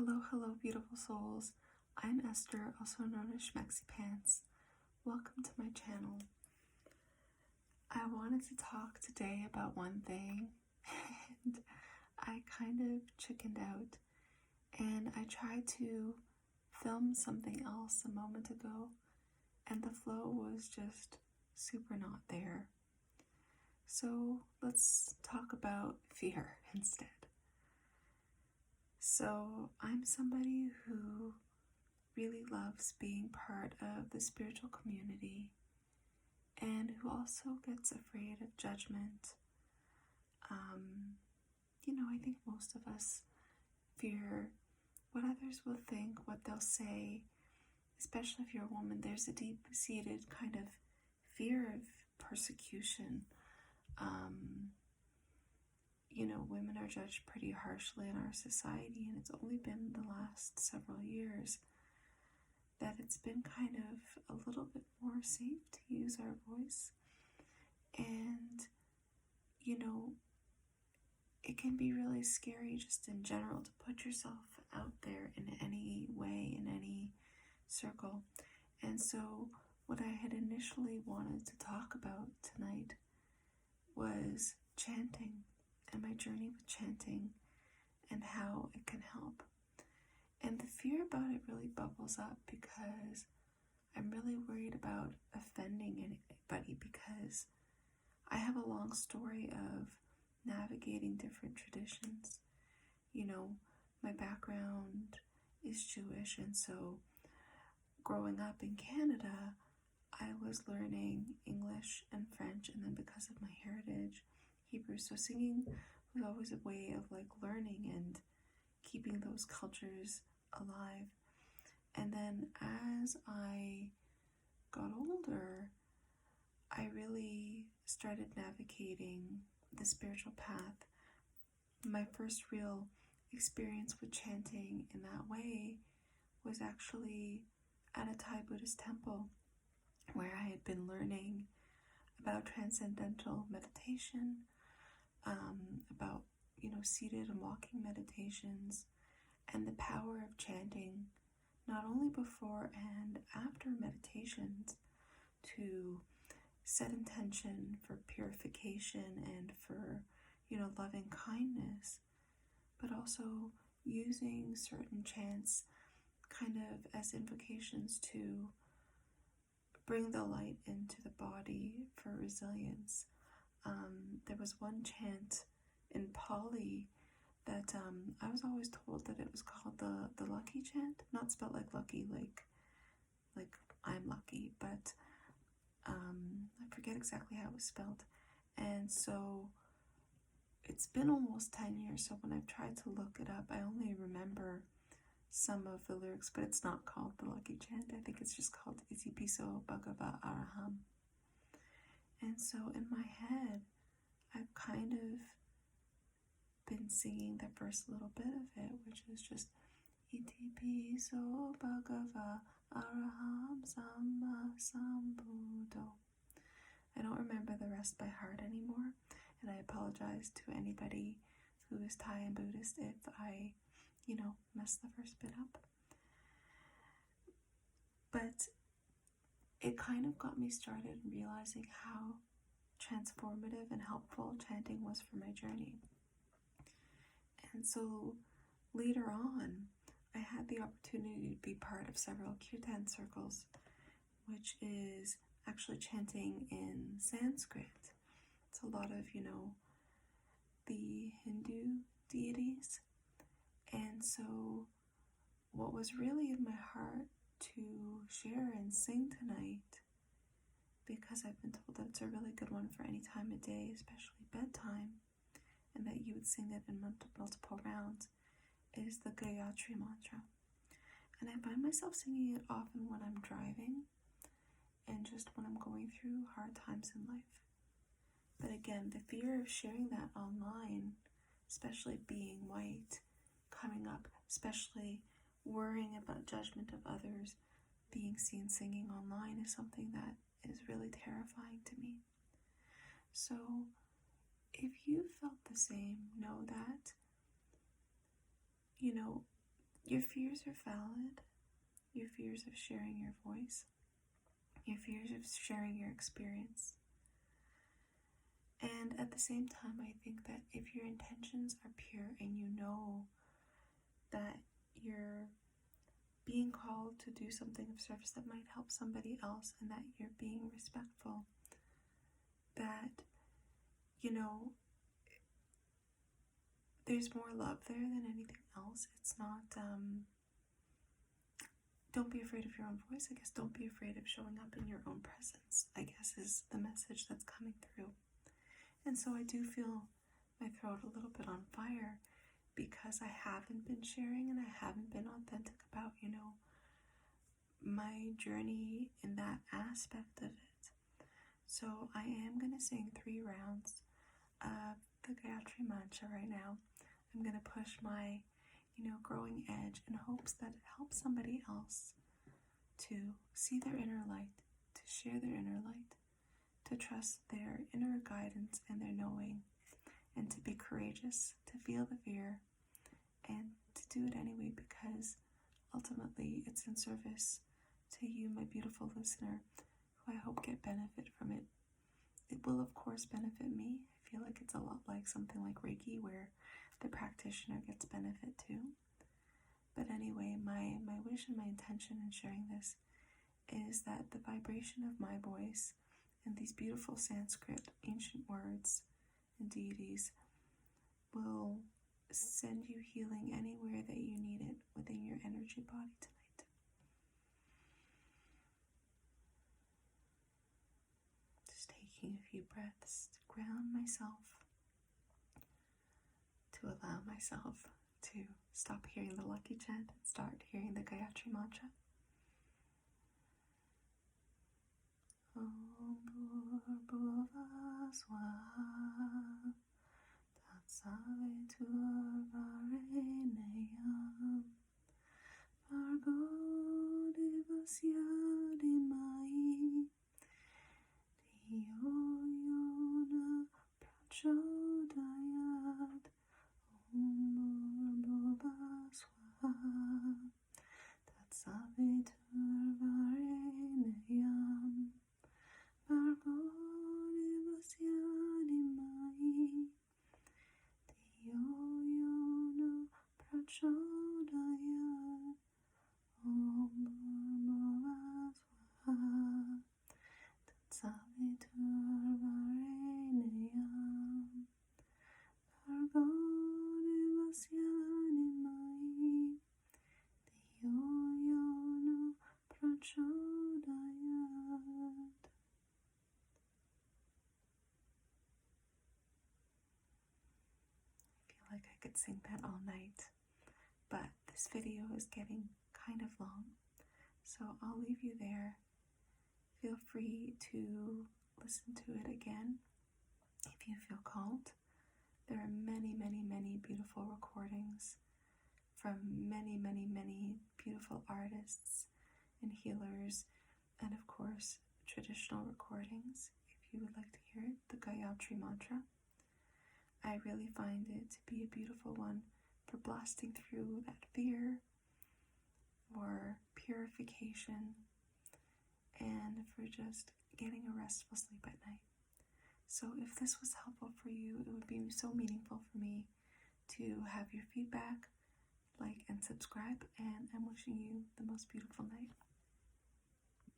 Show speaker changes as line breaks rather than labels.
Hello, beautiful souls. I'm Esther, also known as Schmexy Pants. Welcome to my channel. I wanted to talk today about one thing, and I kind of chickened out, and I tried to film something else a moment ago, and the flow was just super not there. So let's talk about fear instead. So I'm somebody who really loves being part of the spiritual community and who also gets afraid of judgment. I think most of us fear what others will think, what they'll say, especially if you're a woman. There's a deep-seated kind of fear of persecution. Women are judged pretty harshly in our society, and it's only been the last several years that it's been kind of a little bit more safe to use our voice. And, it can be really scary just in general to put yourself out there in any way, in any circle. And so what I had initially wanted to talk about tonight was chanting and my journey with chanting and how it can help. And the fear about it really bubbles up because I'm really worried about offending anybody, because I have a long story of navigating different traditions. My background is Jewish, and so growing up in Canada, I was learning English and French, and then because of my heritage, Hebrew. So singing was always a way of learning and keeping those cultures alive. And then as I got older, I really started navigating the spiritual path. My first real experience with chanting in that way was actually at a Thai Buddhist temple, where I had been learning about transcendental meditation, about seated and walking meditations, and the power of chanting, not only before and after meditations, to set intention for purification and for loving kindness, but also using certain chants kind of as invocations to bring the light into the body for resilience. There was one chant in Pali that I was always told that it was called the lucky chant, not spelled like lucky, like I'm lucky, but I forget exactly how it was spelled. And so it's been almost 10 years, so when I've tried to look it up, I only remember some of the lyrics, but it's not called the lucky chant. I think it's just called Iti Piso Bhagava Araham. And so in my head, I've kind of been singing the first little bit of it, which is just Iti Piso Bhagava Araham Samma Sambuddho. I don't remember the rest by heart anymore, and I apologize to anybody who is Thai and Buddhist if I, messed the first bit up. But it kind of got me started realizing how transformative and helpful chanting was for my journey. And so later on, I had the opportunity to be part of several kirtan circles, which is actually chanting in Sanskrit. It's a lot of, the Hindu deities. And so what was really in my heart to share and sing tonight, because I've been told that it's a really good one for any time of day, especially bedtime, and that you would sing it in multiple rounds, is the Gayatri mantra. And I find myself singing it often when I'm driving and just when I'm going through hard times in life. But again, the fear of sharing that online, especially being white, coming up, especially worrying about judgment of others, being seen singing online, is something that is really terrifying to me. So if you felt the same, know that, your fears are valid. Your fears of sharing your voice. Your fears of sharing your experience. And at the same time, I think that if your intentions are pure and you know that you're being called to do something of service that might help somebody else, and that you're being respectful, that, there's more love there than anything else. It's not, don't be afraid of your own voice. I guess don't be afraid of showing up in your own presence, I guess, is the message that's coming through. And so I do feel my throat a little bit on fire because I haven't been sharing and I haven't been authentic about, my journey in that aspect of it. So I am going to sing 3 rounds of the Gayatri Mantra right now. I'm going to push my, growing edge in hopes that it helps somebody else to see their inner light, to share their inner light, to trust their inner guidance and their knowing, and to be courageous, to feel the fear, and to do it anyway, because ultimately it's in service to you, my beautiful listener, who I hope get benefit from it. It will, of course, benefit me. I feel like it's a lot like something like Reiki, where the practitioner gets benefit too. But anyway, my wish and my intention in sharing this is that the vibration of my voice and these beautiful Sanskrit ancient words and deities will send you healing anywhere that you need it within your energy body tonight. Just taking a few breaths to ground myself, to allow myself to stop hearing the lucky chant and start hearing the Gayatri Mantra. Om Bhurvubhuva Swaha Tatsaviturvarenyam Bhargo Devasya Dhimai Dhiyo Yona Prachodayat. Om Bhurvubhuva Swaha Tatsaviturvarenyam Bhargo Devasya Dhimai Dhiyo Yona Prachodayat. Om Bhurvubhuva Swaha Tatsaviturvarenyam Bhargo Devasya Dhimai Dhiyo Yona Prachodayat. I feel like I could sing that all night, but this video is getting kind of long, so I'll leave you there. Feel free to listen to it again if you feel called. There are many, many, many beautiful recordings from many, many, many beautiful artists and healers, and of course traditional recordings if you would like to hear it, the Gayatri Mantra. I really find it to be a beautiful one for blasting through that fear, for purification, and for just getting a restful sleep at night. So if this was helpful for you, it would be so meaningful for me to have your feedback, like and subscribe, and I'm wishing you the most beautiful night.